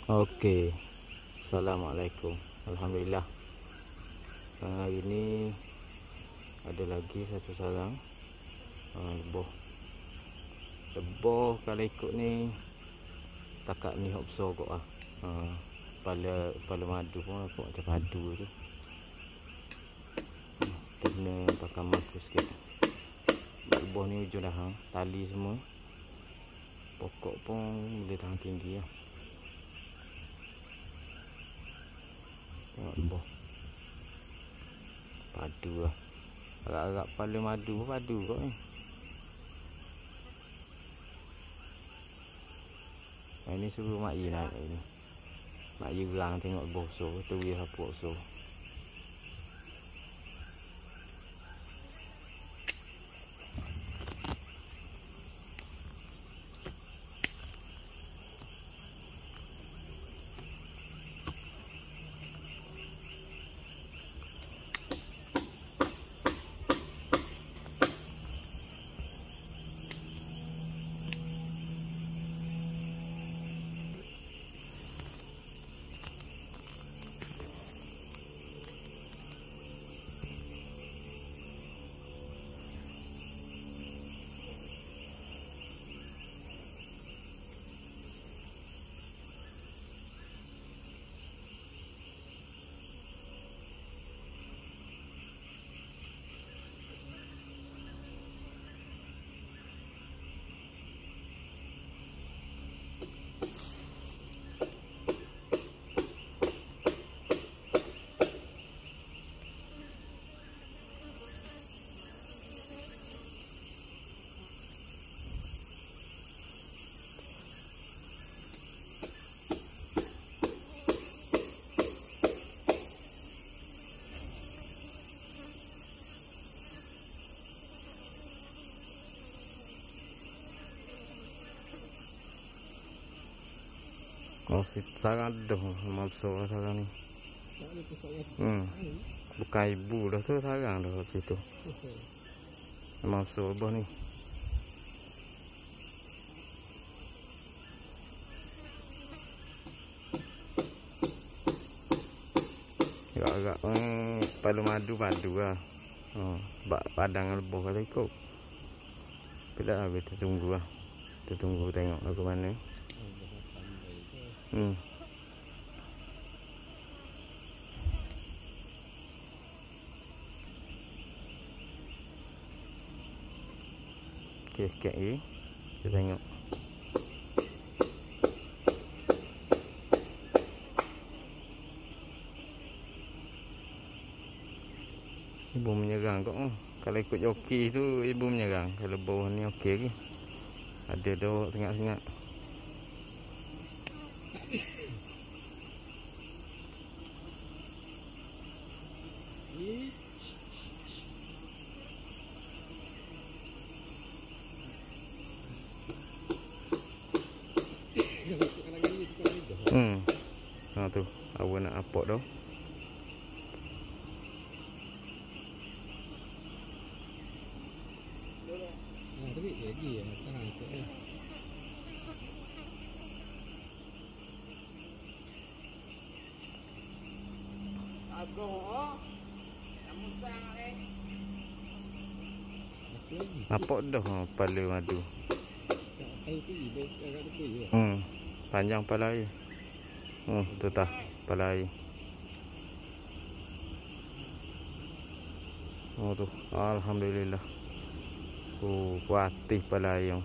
Okey. Assalamualaikum. Alhamdulillah. Hari ini ada lagi satu sarang lebah. Lebah kalau ikut ni takat ni hok besar kok ah. Kepala madu pun aku macam padu tu. Kita kena pakai maku sikit. Lebah ni hujung dah tali semua. Pokok pun boleh tahan tinggi lah. Tengok lebah padu lah. Agak-agak kepala madu pun padu kot ni. Ini suruh mak Yi naik ni. Mak Yi gerang tengok lebah besar tu dia hapuk besar. Oh, si sarang dah memang besar sarang ni. Bukan ibu dah tu sarang dah kat situ. Memang besar lebah ni. Agak-agak kepala madu lah. Padang lebah kalau ikut. Tidak lah, kita tunggu lah. Kita tunggu tengok ke mana. Okay, sikit lagi kita tengok. Ibu menyerang kok. Kalau ikut joki tu ibu menyerang. Kalau bawah ni okey lagi. Ada dah sengat-sengat. Tu awak nak apok dah. Tapi lagi ya, tahan sikit ni. Apok dah kepala madu. Panjang kepala air. Tu tah kepala air. Tu alhamdulillah. Puati kepala air.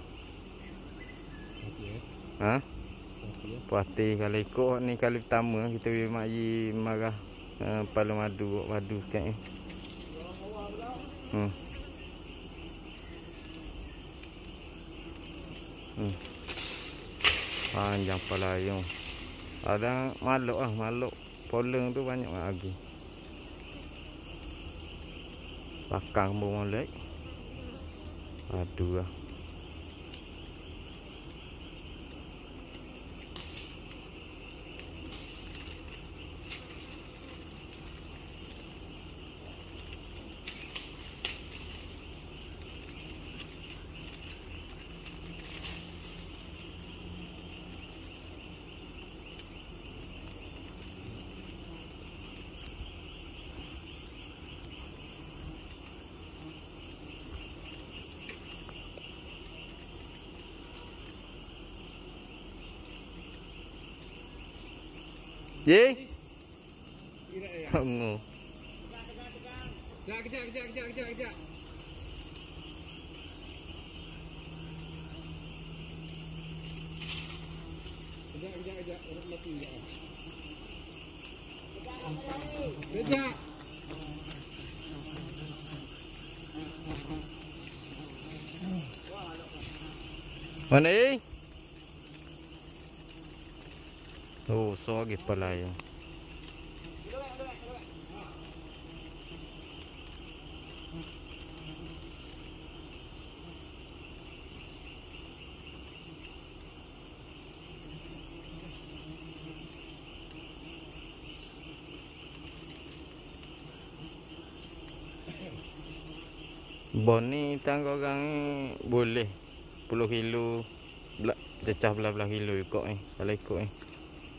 Puati kalau ikut ni kali pertama kita pergi mak Yi marah kepala madu sikit ni. Panjang kepala air. Ada makhluk poleng tu banyak lagi. Pakang pun molek. Aduh lah. Ye. Kira ya. Tunggu. Kejap. Kejap. Orang mati kejap. Kejap. Mana ni? Oh, so lagi pala yun. Bon ni tangga orang ni boleh 10 kilo cecah belah-belah kilo ikut ni. Kalau ikut ni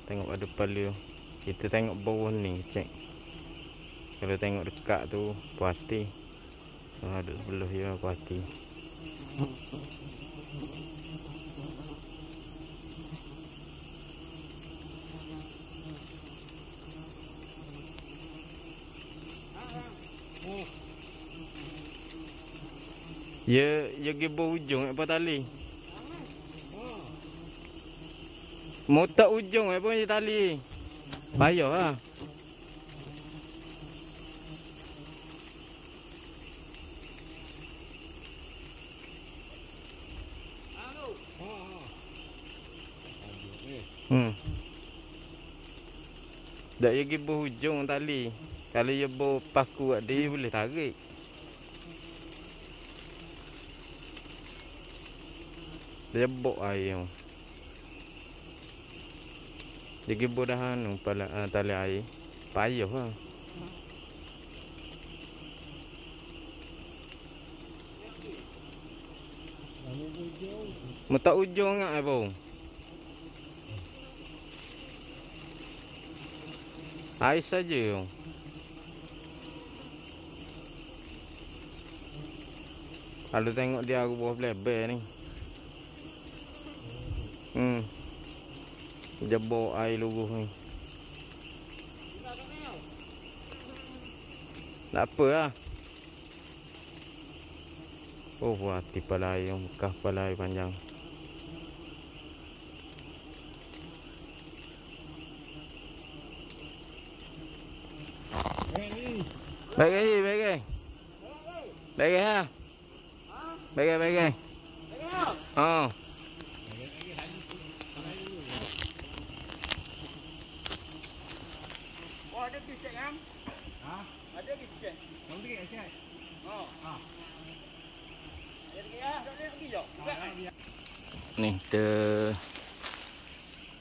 tengok pada kepala kita tengok bawah ni cek. Kalau tengok dekat tu puas hati. Ada sebelah dia puas hati. Ya pergi berhujung apa tali. Mau tak ujung apa ni tali. Payah lah. Tak pergi berhujung tali. Kalau dia berpaku kat dia boleh tarik. Dia bok air. Dia gibur dah anu pala tali air. Payah lah. Mau tak ujung ngak apa? Air saja. Kalau tengok dia aku buah bleber ni. Dia bawa air luruh ni. Tak apa lah. Oh, buat hati pala air. Bekas pala air panjang. Baik. Baik ha. Baik. Oh. Ada kisah kan? Ha? Ada kisah. Kamu pergi kisah? Oh. Ha. Ada pergi ah, tak ada pergi jauh. Ni kita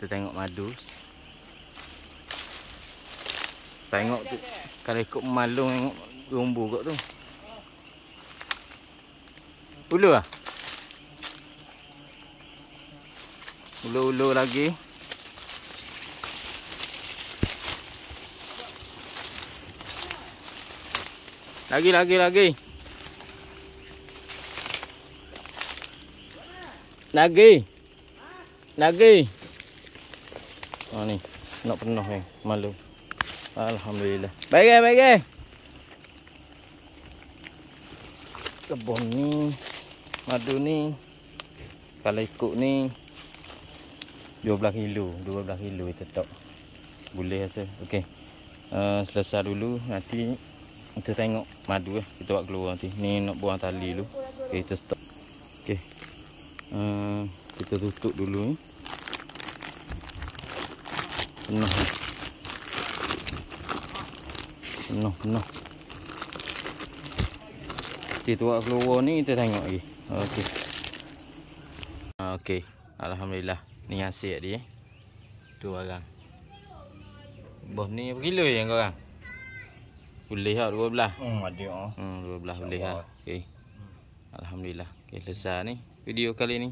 tengok madu. Tengok tu kalau ikut malung tengok lumbu kat tu. Ulu ah. Ulu lagi. Lagi. Oh ni, nak penuh ni, malu. Alhamdulillah. Baik. Kebun ni, madu ni, kalau ikut ni 12 kilo tetap boleh rasa. Okey. Selesai dulu, nanti kita tengok madu kita buat keluar nanti. Ni nak buang tali dulu. Okey, kita stop. Okey. Kita tutup dulu ni. Penuh. Kita buat keluar ni kita tengok lagi. Okey. Alhamdulillah. Ni hasil dia. Tu barang. Bos ni berapa kilo yang kau orang? Boleh tak 12? Ada. 12 boleh lah. Okey. Alhamdulillah. Okey, selesai ni video kali ni.